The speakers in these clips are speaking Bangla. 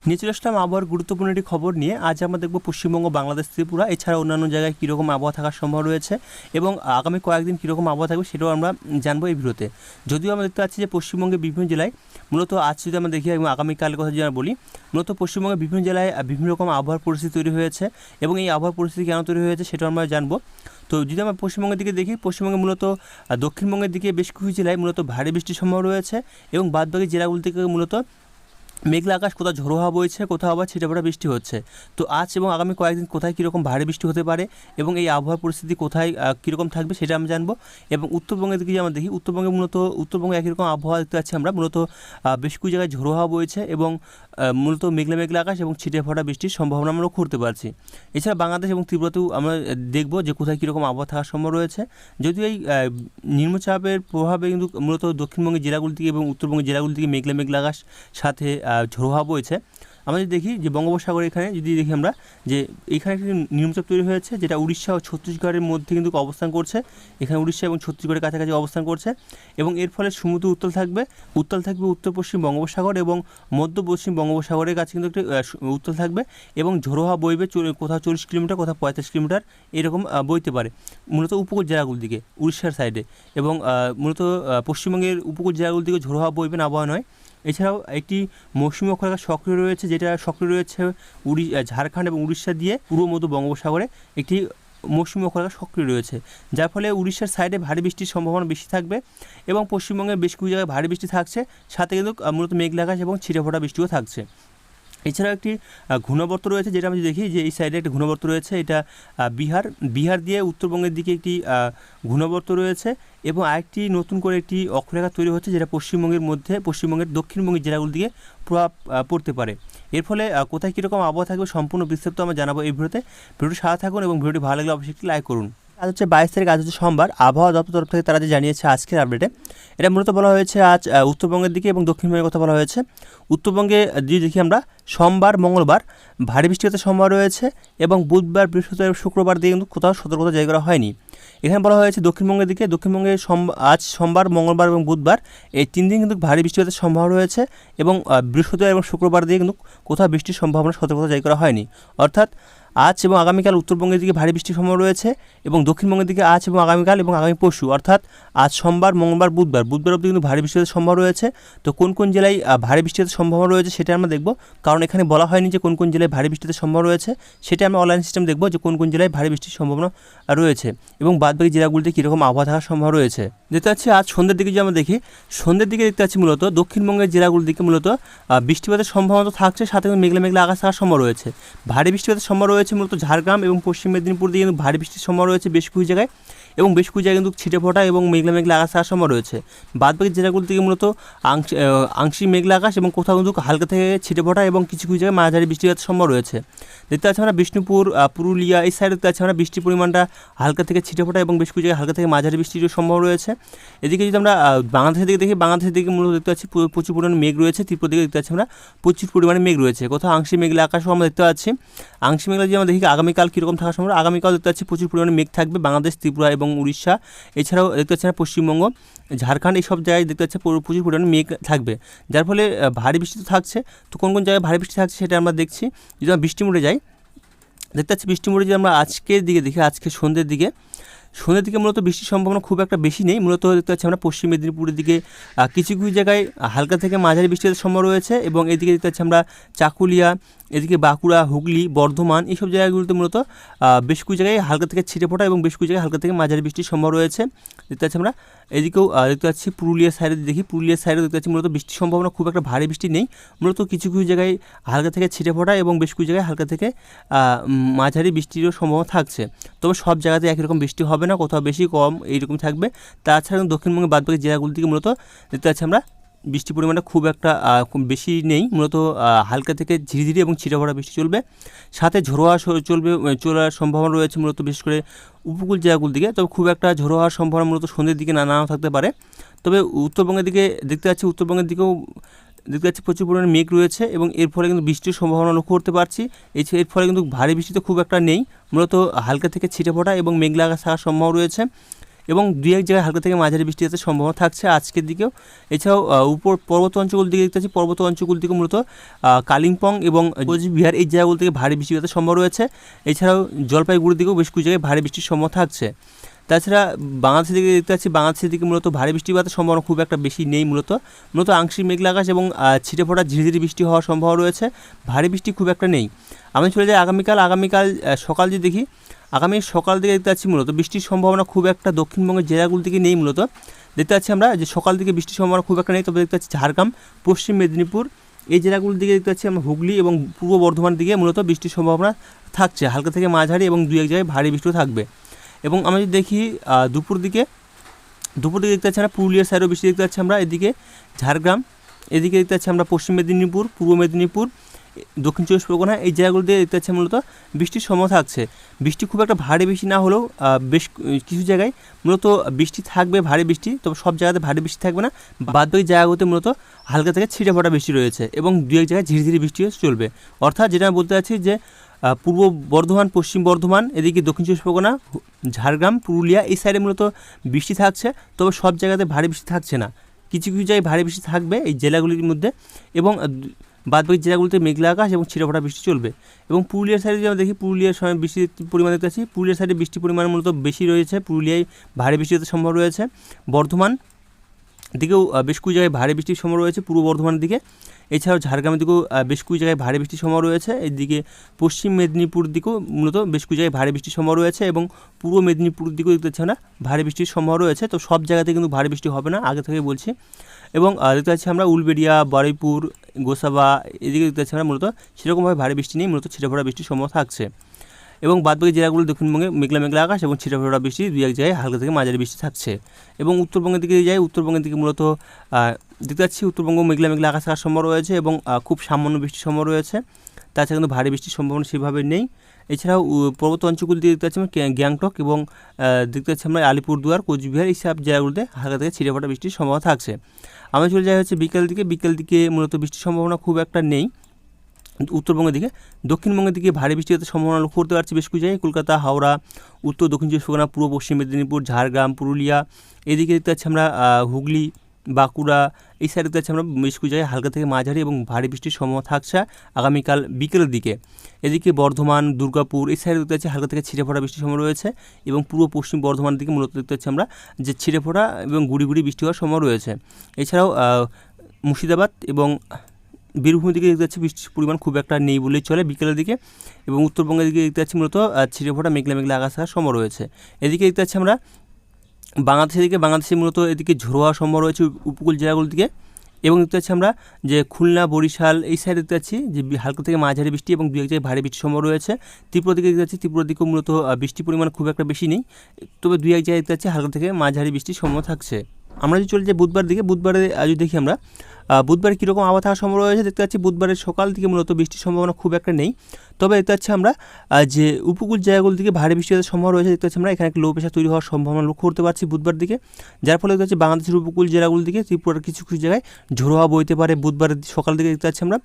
নিয়ে চলে আসলাম আবহাওয়ার গুরুত্বপূর্ণ একটি খবর নিয়ে। আজ আমরা দেখব পশ্চিমবঙ্গ, বাংলাদেশ, ত্রিপুরা এছাড়া অন্যান্য জায়গায় কীরকম আবহাওয়া থাকার সম্ভব রয়েছে এবং আগামী কয়েকদিন কীরকম আবহাওয়া থাকবে সেটাও আমরা জানবো এই ভিডিওতে। যদিও আমরা দেখতে পাচ্ছি যে পশ্চিমবঙ্গের বিভিন্ন জেলায় মূলত আজ যদি আমরা দেখি এবং আগামীকালের কথা যদি আমরা বলি, মূলত পশ্চিমবঙ্গের বিভিন্ন জেলায় বিভিন্ন রকম আবহাওয়ার পরিস্থিতি তৈরি হয়েছে এবং এই আবহাওয়ার পরিস্থিতি কেন তৈরি হয়েছে সেটাও আমরা জানবো। তো যদি আমরা পশ্চিমবঙ্গের দিকে দেখি, পশ্চিমবঙ্গে মূলত দক্ষিণবঙ্গের দিকে বেশ কিছু জেলায় মূলত ভারী বৃষ্টির সম্ভাবনা রয়েছে এবং বাদবাকি জেলাগুলি থেকে মূলত মেঘলা আকাশ, কোথাও ঝোড়ো হাওয়া বইছে, কোথাও আবার ছিটেফোঁটা বৃষ্টি হচ্ছে। তো আজ এবং আগামী কয়েকদিন কোথায় কীরকম ভারী বৃষ্টি হতে পারে এবং এই আবহাওয়ার পরিস্থিতি কোথায় কীরকম থাকবে সেটা আমরা জানবো। এবং উত্তরবঙ্গের দিকে আমরা দেখি, উত্তরবঙ্গে একই রকম আবহাওয়া দেখতে পাচ্ছি আমরা। মূলত বেশ কিছু জায়গায় ঝোড়ো হাওয়া বইছে এবং মূলত মেঘলা আকাশ এবং ছিটেফোঁটা বৃষ্টির সম্ভাবনা আমরা লক্ষ্য করতে পারছি। এছাড়া বাংলাদেশ এবং ত্রিপুরাতেও আমরা দেখব যে কোথায় কীরকম আবহাওয়া থাকার সম্ভব রয়েছে। যদিও এই নিম্নচাপের প্রভাবে কিন্তু মূলত দক্ষিণবঙ্গের জেলাগুলি থেকে এবং উত্তরবঙ্গের জেলাগুলি থেকে মেঘলা আকাশ সাথে ঝোড়ো হাওয়া বইছে। আমরা যদি দেখি যে বঙ্গোপসাগর, এখানে যদি দেখি আমরা যে এখানে একটি নিম্নচাপ তৈরি হয়েছে যেটা উড়িষ্যা ও ছত্তিশগড়ের মধ্যে কিন্তু অবস্থান করছে। এখানে উড়িষ্যা এবং ছত্তিশগড়ের কাছাকাছি অবস্থান করছে এবং এর ফলে সমুদ্র উত্তাল থাকবে উত্তর পশ্চিম বঙ্গোপসাগর এবং মধ্য পশ্চিম বঙ্গোপসাগরের কাছে কিন্তু একটি উত্তাল থাকবে এবং ঝোড়ো হাওয়া বইবে কোথাও 40 কিলোমিটার, কোথাও 35 কিলোমিটার এরকম বইতে পারে মূলত উপকূল জেলাগুলির দিকে, উড়িষ্যার সাইডে। এবং মূলত পশ্চিমবঙ্গের উপকূল জেলাগুলির দিকে ঝোড়ো হাওয়া বইবে না, আবহাওয়া নয়। এছাড়াও একটি মৌসুমী অক্ষরেখা সক্রিয় রয়েছে, যেটা সক্রিয় রয়েছে ঝাড়খণ্ড এবং উড়িষ্যা দিয়ে পূর্ব মধ্য বঙ্গোপসাগরে একটি মৌসুমী অক্ষরেখা সক্রিয় রয়েছে, যার ফলে উড়িষ্যার সাইডে ভারী বৃষ্টির সম্ভাবনা বেশি থাকবে এবং পশ্চিমবঙ্গের বেশ কিছু জায়গায় ভারী বৃষ্টি থাকছে, সাথে কিন্তু মূলত মেঘলা আকাশ এবং ছিটেফোঁটা বৃষ্টিও থাকছে। এছাড়াও একটি ঘূর্ণাবর্ত রয়েছে, যেটা আমি দেখি যে এই সাইডে একটি ঘূর্ণাবর্ত রয়েছে, এটা বিহার দিয়ে উত্তরবঙ্গের দিকে একটি ঘূর্ণাবর্ত রয়েছে এবং আরেকটি নতুন করে একটি অক্ষরেখা তৈরি হচ্ছে, যেটা পশ্চিমবঙ্গের দক্ষিণবঙ্গের জেলাগুলির দিকে প্রভাব পড়তে পারে। এর ফলে কোথায় কীরকম আবহাওয়া থাকবে সম্পূর্ণ বিস্তারিত আমরা জানাবো এই ভিডিওটি সাথে থাকুন এবং ভিডিওটি ভালো লাগলে অবশ্যই একটি লাইক করুন। আজ হচ্ছে 22 তারিখ, আজ হচ্ছে সোমবার। আবহাওয়া দপ্তর তরফ থেকে তারা যে জানিয়েছে আজকের আপডেটে, এটা মূলত বলা হয়েছে আজ উত্তরবঙ্গের দিকে এবং দক্ষিণবঙ্গের কথা বলা হয়েছে। উত্তরবঙ্গে যদি দেখি আমরা, সোমবার মঙ্গলবার ভারী বৃষ্টি হতে সম্ভাবনা রয়েছে এবং বুধবার, বৃহস্পতিবার, শুক্রবার দিয়ে কিন্তু কোথাও সতর্কতা জারি করা হয়নি। এখানে বলা হয়েছে দক্ষিণবঙ্গের দিকে, দক্ষিণবঙ্গে আজ সোমবার, মঙ্গলবার এবং বুধবার এই 3 দিন কিন্তু ভারী বৃষ্টি হতে সম্ভাবনা রয়েছে এবং বৃহস্পতিবার এবং শুক্রবার দিয়ে কিন্তু কোথাও বৃষ্টির সম্ভাবনা সতর্কতা জারি করা হয়নি। অর্থাৎ আজ এবং আগামীকাল উত্তরবঙ্গের দিকে ভারী বৃষ্টির সম্ভাবনা রয়েছে এবং দক্ষিণবঙ্গের দিকে আজ এবং আগামীকাল এবং আগামী পরশু, অর্থাৎ আজ সোমবার, মঙ্গলবার, বুধবার অবধি কিন্তু ভারী বৃষ্টি হতে সম্ভাবনা রয়েছে। তো কোন জেলায় ভারী বৃষ্টি হতে সম্ভাবনা রয়েছে সেটা আমরা দেখব, কারণ এখানে বলা হয়নি যে কোন জেলায় ভারী বৃষ্টিতে সম্ভাবনা রয়েছে। সেটা আমরা অনলাইন সিস্টেম দেখব যে কোন জেলায় ভারী বৃষ্টির সম্ভাবনা রয়েছে এবং বাদবাকি জেলাগুলিতে কীরকম আবহাওয়া থাকার সম্ভাবনা রয়েছে। দেখতে পাচ্ছি আজ সন্ধ্যের দিকে যদি আমরা দেখি, সন্ধ্যের দিকে দেখতে পাচ্ছি মূলত দক্ষিণবঙ্গের জেলাগুলির দিকে মূলত বৃষ্টিপাতের সম্ভাবনা থাকছে, সাথে মেঘলা আকাশ থাকার সম্ভাবনা রয়েছে। ভারী বৃষ্টিপাতের সম্ভাবনা রয়েছে মূলত ঝাড়গ্রাম এবং পশ্চিম মেদিনীপুর দিয়ে কিন্তু ভারী বৃষ্টির সম্ভাবনা রয়েছে বেশ কিছু জায়গায় এবং বেশ কিছু জায়গায় কিন্তু ছিটেফোঁটা এবং মেঘলা আকাশ থাকার সম্ভাবনা রয়েছে। বাদবাকি জেলাগুলি থেকে মূলত আংশিক মেঘলা আকাশ এবং কোথাও কিন্তু হালকা থেকে ছিটেফোঁটা এবং কিছু জায়গায় মাঝারি বৃষ্টিপাতের সম্ভাবনা রয়েছে। দেখতে পাচ্ছি আমরা বিষ্ণুপুর, পুরুলিয়া এই সাইডে দেখতে পাচ্ছি আমরা বৃষ্টির পরিমাণটা হালকা থেকে ছিটেফোঁটা এবং বেশ কিছু জায়গায় হালকা থেকে মাঝারি বৃষ্টির সম্ভাবনা রয়েছে। এদিকে যদি আমরা বাংলাদেশের দিকে দেখি, বাংলাদেশের দিকে মূলত দেখতে পাচ্ছি প্রচুর পরিমাণে মেঘ রয়েছে। ত্রিপুরা দিকে দেখতে পাচ্ছি আমরা প্রচুর পরিমাণে মেঘ রয়েছে, কোথাও আংশিক মেঘলা আকাশও আমরা দেখতে পাচ্ছি। আংশিক মেঘলা যদি আমরা দেখি আগামীকাল কীরকম থাকার সম্ভাবনা, আগামীকাল দেখতে পাচ্ছি প্রচুর পরিমাণে মেঘ থাকবে বাংলাদেশ, ত্রিপুরা এবং উড়িষ্যা। এছাড়াও দেখতে পাচ্ছি না পশ্চিমবঙ্গ, ঝাড়খণ্ড এইসব জায়গায় দেখতে পাচ্ছি প্রচুর পরিমাণে মেঘ থাকবে, যার ফলে ভারী বৃষ্টি তো থাকছে। তো কোন জায়গায় ভারী বৃষ্টি থাকছে সেটা আমরা দেখছি। যদি আমরা বৃষ্টি মোড়ে যাই, দেখতে পাচ্ছি বৃষ্টি মোড়ে যদি আমরা আজকের দিকে দেখি, আজকে সন্ধ্যের দিকে মূলত বৃষ্টির সম্ভাবনা খুব একটা বেশি নেই। মূলত দেখতে পাচ্ছি আমরা পশ্চিম মেদিনীপুরের দিকে কিছু জায়গায় হালকা থেকে মাঝারি বৃষ্টির সম্ভাবনা রয়েছে এবং এদিকে দেখতে পাচ্ছি আমরা চাকুলিয়া, এদিকে বাঁকুড়া, হুগলি, বর্ধমান এইসব জায়গাগুলোতে মূলত বেশ কিছু জায়গায় হালকা থেকে ছিটেফোঁটা এবং বেশ কিছু জায়গায় হালকা থেকে মাঝারি বৃষ্টির সম্ভাবনা রয়েছে। দেখতে পাচ্ছি আমরা এদিকেও দেখতে পাচ্ছি পুরুলিয়ার সাইডে দেখি, পুরুলিয়ার সাইডে দেখতে পাচ্ছি মূলত বৃষ্টির সম্ভাবনা খুব একটা ভারী বৃষ্টি নেই। মূলত কিছু জায়গায় হালকা থেকে ছিটেফোঁটা এবং বেশ কিছু জায়গায় হালকা থেকে মাঝারি বৃষ্টিরও সম্ভাবনা থাকছে। তবে সব জায়গাতে একই রকম বৃষ্টি হবে না, কোথাও বেশি কম এইরকম থাকবে। তাছাড়া দক্ষিণবঙ্গের বাদবাকি জেলাগুলি থেকে মূলত দেখতে পাচ্ছি আমরা বৃষ্টির পরিমাণটা খুব একটা বেশি নেই। মূলত হালকা থেকে ঝিরিঝিরি এবং ছিটেফোঁটা বৃষ্টি চলবে, সাথে ঝোড়ো হাওয়া চলার সম্ভাবনা রয়েছে মূলত বিশেষ করে উপকূল জেলাগুলির দিকে। তবে খুব একটা ঝোড়ো হওয়ার সম্ভাবনা মূলত সন্ধ্যের দিকে নাও থাকতে পারে। তবে উত্তরবঙ্গের দিকে দেখতে পাচ্ছি, উত্তরবঙ্গের দিকেও দেখতে পাচ্ছি প্রচুর পরিমাণে মেঘ রয়েছে এবং এর ফলে কিন্তু বৃষ্টির সম্ভাবনা লক্ষ্য করতে পারছি। এর ফলে কিন্তু ভারী বৃষ্টি তো খুব একটা নেই, মূলত হালকা থেকে ছিটেফোঁটা এবং মেঘলা আকাশ থাকার সম্ভাবনা রয়েছে। এবং 2-1 জায়গায় হালকা থেকে মাঝারি বৃষ্টি হতে সম্ভাবনা থাকছে আজকের দিকেও। এছাড়াও উপর পর্বত অঞ্চলগুলোর দিকে দেখতে পাচ্ছি, পর্বত অঞ্চলগুলোর দিকে মূলত কালিম্পং এবং কোচবিহার এই জায়গাগুলো থেকে ভারী বৃষ্টি হতে সম্ভব রয়েছে। এছাড়াও জলপাইগুড়ির দিকেও বেশ কিছু জায়গায় ভারী বৃষ্টির সম্ভাবনা থাকছে। তাছাড়া বাংলাদেশের দিকে দেখতে পাচ্ছি, বাংলাদেশের দিকে মূলত ভারী বৃষ্টিপাতের সম্ভাবনা খুব একটা বেশি নেই। মূলত আংশিক মেঘলা আকাশ এবং ছিটে ফোটা ঝিরিঝিরি বৃষ্টি হওয়ার সম্ভাবনা রয়েছে, ভারী বৃষ্টি খুব একটা নেই। আমি চলে যাই আগামীকাল সকাল যদি দেখি, আগামী সকাল দিকে দেখতে পাচ্ছি মূলত বৃষ্টির সম্ভাবনা খুব একটা দক্ষিণবঙ্গের জেলাগুলোর দিকে নেই। মূলত দেখতে পাচ্ছি আমরা যে সকাল দিকে বৃষ্টির সম্ভাবনা খুব একটা নেই, তবে দেখতে পাচ্ছি ঝাড়গ্রাম, পশ্চিম মেদিনীপুর এই জেলাগুলোর দিকে দেখতে পাচ্ছি আমরা হুগলি এবং পূর্ব বর্ধমান দিকে মূলত বৃষ্টির সম্ভাবনা থাকছে, হালকা থেকে মাঝারি এবং 2-1 জায়গায় ভারী বৃষ্টিও থাকবে। এবং আমরা যদি দেখি দুপুর দিকে দেখতে পাচ্ছি আমরা পুরুলিয়ার সাইডেও বৃষ্টি দেখতে পাচ্ছি আমরা, এদিকে ঝাড়গ্রাম, এদিকে দেখতে পাচ্ছি আমরা পশ্চিম মেদিনীপুর, পূর্ব মেদিনীপুর, দক্ষিণ 24 পরগনা এই জায়গাগুলো দিয়ে দেখতে পাচ্ছি মূলত বৃষ্টির সম্ভাবনা থাকছে। বৃষ্টি খুব একটা ভারী বৃষ্টি না হলেও বেশ কিছু জায়গায় মূলত বৃষ্টি থাকবে, ভারী বৃষ্টি, তবে সব জায়গাতে ভারী বৃষ্টি থাকবে না। বাদবাকি জায়গাগুলোতে মূলত হালকা থেকে ছিটে ফোটা বৃষ্টি রয়েছে এবং 2-1 জায়গায় ঝিরিঝিরি বৃষ্টি চলবে। অর্থাৎ যেটা আমি বলতে চাচ্ছি যে পূর্ব বর্ধমান, পশ্চিম বর্ধমান, এদিকে দক্ষিণ 24 পরগনা, ঝাড়গ্রাম, পুরুলিয়া এই সাইডে মূলত বৃষ্টি থাকছে, তবে সব জায়গাতে ভারী বৃষ্টি থাকছে না। কিছু কিছু জায়গায় ভারী বৃষ্টি থাকবে এই জেলাগুলির মধ্যে, এবং বাদবাকি জেলাগুলিতে মেঘলা আকাশ এবং ছিটেফোঁটা বৃষ্টি চলবে। এবং পুরুলিয়ার সাইডে যদি আমরা দেখি, পুরুলিয়ার সময় বৃষ্টির পরিমাণ দেখতে পাচ্ছি, পুরুলিয়ার সাইডে বৃষ্টির পরিমাণ মূলত বেশি রয়েছে, পুরুলিয়ায় ভারী বৃষ্টি হতে সম্ভব রয়েছে। বর্ধমান দিকেও বেশ কিছু জায়গায় ভারী বৃষ্টির সম্ভাবনা রয়েছে পূর্ব বর্ধমানের দিকে। এছাড়াও ঝাড়গ্রামের দিকেও বেশ কিছু জায়গায় ভারী বৃষ্টির সম্ভাবনা রয়েছে। এদিকে পশ্চিম মেদিনীপুর দিকেও মূলত বেশ কিছু জায়গায় ভারী বৃষ্টির সম্ভাবনা রয়েছে, এবং পূর্ব মেদিনীপুর দিকেও দেখতে পাচ্ছি না ভারী বৃষ্টির সম্ভাবনা রয়েছে। তো সব জায়গাতে কিন্তু ভারী বৃষ্টি হবে না, আগে থেকে বলছি। এবং দেখতে পাচ্ছি আমরা উলবেড়িয়া, বারুইপুর, গোসাবা এদিকে দেখতে পাচ্ছি আমরা মূলত সেরকমভাবে ভারী বৃষ্টি নেই, মূলত ছিটেফোঁটা বৃষ্টির সম্ভাবনা থাকছে। এবং বাদবাকি জেলাগুলো দক্ষিণবঙ্গে মেঘলা আকাশ এবং ছিটেফোঁটা বৃষ্টি 2-1 জায়গায় হালকা থেকে মাঝারি বৃষ্টি থাকছে। এবং উত্তরবঙ্গের দিকে যাই, উত্তরবঙ্গের দিকে মূলত দেখতে পাচ্ছি উত্তরবঙ্গ মেঘলা আকাশ থাকার সম্ভাবনা রয়েছে এবং খুব সামান্য বৃষ্টির সম্ভাবনা রয়েছে। তাছাড়া কিন্তু ভারী বৃষ্টির সম্ভাবনা সেভাবে নেই। এছাড়াও পর্বত অঞ্চলগুলি দেখতে পাচ্ছি আমরা গ্যাংটক এবং দেখতে পাচ্ছি আমরা আলিপুরদুয়ার, কোচবিহার এই সব জায়গাগুলোতে হালকা থেকে ছিটেফোঁটা বৃষ্টির সম্ভাবনা থাকছে। আমরা চলে যাই হচ্ছে বিকেল দিকে মূলত বৃষ্টির সম্ভাবনা খুব একটা নেই উত্তরবঙ্গের দিকে। দক্ষিণবঙ্গের দিকে ভারী বৃষ্টি হতে সম্ভাবনা লক্ষ্য করতে পারছি বেশ কিছু জায়গায়, কলকাতা, হাওড়া, উত্তর দক্ষিণ 24 পরগনা, পূর্ব পশ্চিম মেদিনীপুর, ঝাড়গ্রাম, পুরুলিয়া এদিকে দেখতে পাচ্ছি আমরা হুগলি, বাঁকুড়া এই সাইডে দেখতে পাচ্ছি আমরা বেশ কিছু জায়গায় হালকা থেকে মাঝারি এবং ভারী বৃষ্টির সম্ভাবনা থাকছে আগামীকাল বিকেলের দিকে। এদিকে বর্ধমান, দুর্গাপুর এই সাইডে দেখতে পাচ্ছি হালকা থেকে ছিটেফোঁটা বৃষ্টির সম্ভাবনা রয়েছে, এবং পূর্ব পশ্চিম বর্ধমানের দিকে মূলত দেখতে পাচ্ছি আমরা যে ছিটেফোঁটা এবং গুড়ি বৃষ্টি হওয়ার সম্ভাবনা রয়েছে। এছাড়াও মুর্শিদাবাদ এবং বীরভূমের দিকে দেখতে পাচ্ছি বৃষ্টির পরিমাণ খুব একটা নেই বলেই চলে বিকেলের দিকে। এবং উত্তরবঙ্গের দিকে দেখতে পাচ্ছি মূলত ছিটেফোঁটা মেঘলা আকাশ থাকার সম্ভাবনা রয়েছে। এদিকে দেখতে পাচ্ছি আমরা বাংলাদেশে মূলত এদিকে ঝোড়ো হওয়ার সম্ভাবনা রয়েছে উপকূল জেলাগুলোর দিকে। এবং দেখতে পাচ্ছি আমরা যে খুলনা, বরিশাল এই সাইডে দেখতে পাচ্ছি যে হালকা থেকে মাঝারি বৃষ্টি এবং 2-1 জায়গায় ভারী বৃষ্টির সম্ভাবনা রয়েছে। ত্রিপুরা দিকে দেখতে পাচ্ছি, ত্রিপুরার দিকেও মূলত বৃষ্টির পরিমাণ খুব একটা বেশি নেই, তবে 2-1 জায়গায় দেখতে পাচ্ছি হালকা থেকে মাঝারি বৃষ্টির সম্ভাবনা থাকছে। আমরা যদি চলে যাই বুধবার দিকে, বুধবারে যদি দেখি আমরা বুধবারে কীরকম আবহাওয়া থাকার সম্ভাবনা রয়েছে দেখতে পাচ্ছি, বুধবারের সকাল থেকে মূলত বৃষ্টির সম্ভাবনা খুব একটা নেই, তবে দেখতে পাচ্ছি আমরা যে উপকূল জায়গাগুলোর দিকে ভারী বৃষ্টি হওয়ার সম্ভাবনা রয়েছে। দেখতে পাচ্ছি আমরা এখানে একটা লো প্রেশার তৈরি হওয়ার সম্ভাবনা লক্ষ্য করতে পারছি বুধবার দিকে, যার ফলে দেখতে পাচ্ছি বাংলাদেশের উপকূল জেলাগুলোর দিকে, ত্রিপুরার কিছু জায়গায় ঝোড়ো হাওয়া বইতে পারে বুধবারের সকাল দিকে দেখতে পাচ্ছি আমরা।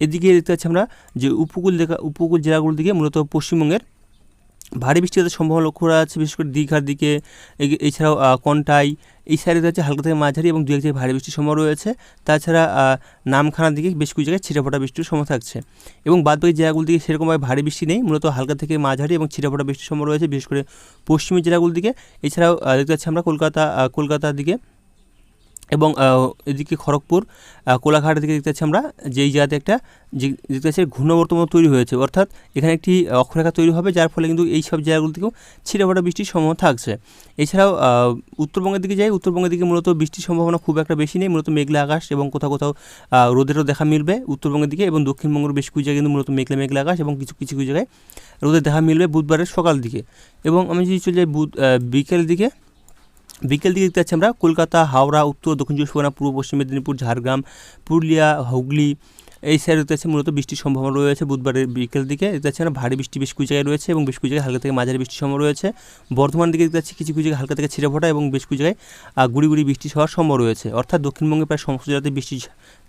এদিকে দেখতে পাচ্ছি আমরা যে উপকূল জেলাগুলোর দিকে মূলত পশ্চিমবঙ্গের ভারী বৃষ্টি হতে সম্ভাবনা লক্ষ্য করা যাচ্ছে, বিশেষ করে দীঘার দিকে, এছাড়াও কন্টাই এই সাইডে হচ্ছে হালকা থেকে মাঝারি এবং 2-1 জায়গায় ভারী বৃষ্টির সম্ভাবনা রয়েছে। তাছাড়া নামখানার দিকে বেশ কিছু জায়গায় ছিটেফোঁটা বৃষ্টির সম্ভাবনা থাকছে। এবং বাদবাকি জায়গাগুলোর দিকে সেরকমভাবে ভারী বৃষ্টি নেই, মূলত হালকা থেকে মাঝারি এবং ছিটেফোঁটা বৃষ্টির সম্ভাবনা রয়েছে, বিশেষ করে পশ্চিমের জেলাগুলোর দিকে। এছাড়াও দেখতে পাচ্ছি আমরা কলকাতার দিকে এবং এদিকে খড়গপুর, কোলাঘাটের দিকে দেখতে পাচ্ছি আমরা যে এই জায়গাতে একটা যে দেখতে পাচ্ছি ঘূর্ণাবর্ত তৈরি হয়েছে, অর্থাৎ এখানে একটি অক্ষরেখা তৈরি হবে, যার ফলে কিন্তু এই সব জায়গাগুলো থেকেও ছিটেফোঁটা বৃষ্টির সম্ভাবনা থাকছে। এছাড়াও উত্তরবঙ্গের দিকে যাই, উত্তরবঙ্গের দিকে মূলত বৃষ্টির সম্ভাবনা খুব একটা বেশি নেই, মূলত মেঘলা আকাশ এবং কোথাও রোদেরও দেখা মিলবে উত্তরবঙ্গের দিকে। এবং দক্ষিণবঙ্গের বেশ কিছু জায়গায় কিন্তু মূলত মেঘলা আকাশ এবং কিছু জায়গায় রোদের দেখা মিলবে বুধবারের সকাল দিকে। এবং আমি যদি চলে যাই বিকেল দিকে দেখতে পাচ্ছি আমরা কলকাতা, হাওড়া, উত্তর দক্ষিণ 24 পরগনা, পূর্ব পশ্চিম মেদিনীপুর, ঝাড়গ্রাম, পুরুলিয়া, হুগলি এই সাইডে দেখতে পাচ্ছি মূলত বৃষ্টির সম্ভাবনা রয়েছে বুধবারের বিকেল দিকে। দেখতে পাচ্ছি আমরা ভারী বৃষ্টি বেশ কিছু জায়গায় রয়েছে এবং বেশ কিছু জায়গায় হালকা থেকে মাঝারি বৃষ্টির সম্ভাবনা রয়েছে। বর্ধমান দিকে দেখতে পাচ্ছি কিছু জায়গায় হালকা থেকে ছিটেফোঁটা এবং বেশ কিছু জায়গায় গুড়ি বৃষ্টি হওয়ার সম্ভাবনা রয়েছে, অর্থাৎ দক্ষিণবঙ্গে প্রায় সমস্ত জায়গাতে বৃষ্টি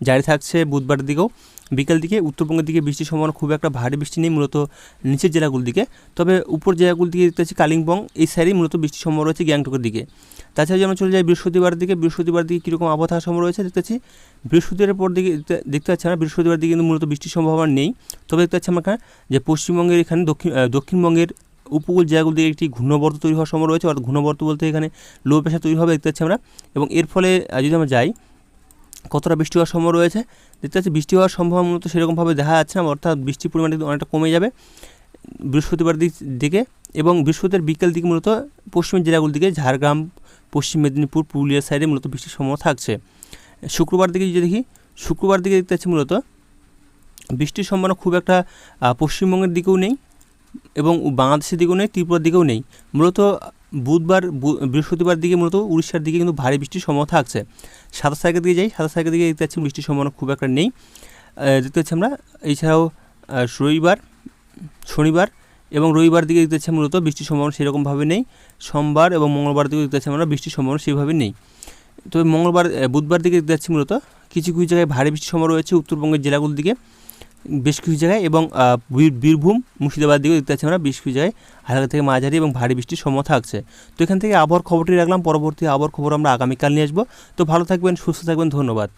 জারি থাকছে বুধবারের দিকেও। বিকাল দিকে উত্তরবঙ্গের দিকে বৃষ্টির সম্ভাবনা খুব একটা ভারী বৃষ্টি নেই, মূলত নিচের জেলাগুলোর দিকে। তবে উপর জেলাগুলোর দিকে দেখতে পাচ্ছি কালিম্পং এই সাইডেই মূলত বৃষ্টির সম্ভাবনা রয়েছে, গ্যাংটকের দিকে। তাছাড়া যদি আমরা চলে যাই বৃহস্পতিবার দিকে, বৃহস্পতিবার দিকে কীরকম আবহাওয়া থাকার সম্ভাবনা রয়েছে দেখতে পাচ্ছি। বৃহস্পতিবারের পর দিকে দেখতে পাচ্ছি আমরা বৃহস্পতিবার দিকে কিন্তু মূলত বৃষ্টির সম্ভাবনা নেই। তবে দেখতে পাচ্ছি আমরা এখানে যে পশ্চিমবঙ্গের এখানে দক্ষিণবঙ্গের উপকূল জায়গাগুলো দিয়ে একটি ঘূর্ণবর্ত তৈরি হওয়ার সম্ভাবনা রয়েছে, অর্থাৎ ঘূর্ণবর্ত বলতে এখানে লো প্রেশার তৈরি হবে দেখতে পাচ্ছি আমরা। এবং এর ফলে যদি আমরা যাই কতটা বৃষ্টি হওয়ার সম্ভাবনা রয়েছে দেখতে পাচ্ছি, বৃষ্টি হওয়ার সম্ভাবনা মূলত সেরকমভাবে দেখা যাচ্ছে না, অর্থাৎ বৃষ্টির পরিমাণ কিন্তু অনেকটা কমে যাবে বৃহস্পতিবার দিকে। এবং বৃহস্পতিবার বিকেল দিকে মূলত পশ্চিমের জেলাগুলোর দিকে ঝাড়গ্রাম, পশ্চিম মেদিনীপুর, পুরুলিয়ার সাইডে মূলত বৃষ্টির সম্ভাবনা থাকছে। শুক্রবার দিকে যদি দেখি, শুক্রবার দিকে দেখতে পাচ্ছি মূলত বৃষ্টির সম্ভাবনা খুব একটা পশ্চিমবঙ্গের দিকেও নেই এবং বাংলাদেশের দিকেও নেই, ত্রিপুরার দিকেও নেই। মূলত বৃহস্পতিবার দিকে মূলত উড়িষ্যার দিকে কিন্তু ভারী বৃষ্টির সম্ভাবনা থাকছে। 27 তারিখের দিকে যাই, 27 তারিখের দিকে দেখতে পাচ্ছি বৃষ্টির সম্ভাবনা খুব একটা নেই দেখতে পাচ্ছি আমরা। এছাড়াও শনিবার এবং রবিবার দিকে দেখতে পাচ্ছি মূলত বৃষ্টির সম্ভাবনা সেরকমভাবে নেই। সোমবার এবং মঙ্গলবার দিকে দেখতে পাচ্ছি আমরা বৃষ্টির সম্ভাবনা সেইভাবে নেই। তবে বুধবার দিকে দেখতে পাচ্ছি মূলত কিছু কিছু জায়গায় ভারী বৃষ্টির সম্ভাবনা রয়েছে উত্তরবঙ্গের জেলাগুলোর দিকে বেশ কিছু জায়গায়, এবং বীরভূম, মুর্শিদাবাদ দিকেও দেখতে পাচ্ছি আমরা বেশ কিছু জায়গায় হালকা থেকে মাঝারি এবং ভারী বৃষ্টির সম্ভাবনা থাকছে। তো এখান থেকে আবহাওয়ার খবরটি রাখলাম, পরবর্তী আবহাওয়ার খবর আমরা আগামীকাল নিয়ে আসবো। তো ভালো থাকবেন, সুস্থ থাকবেন, ধন্যবাদ।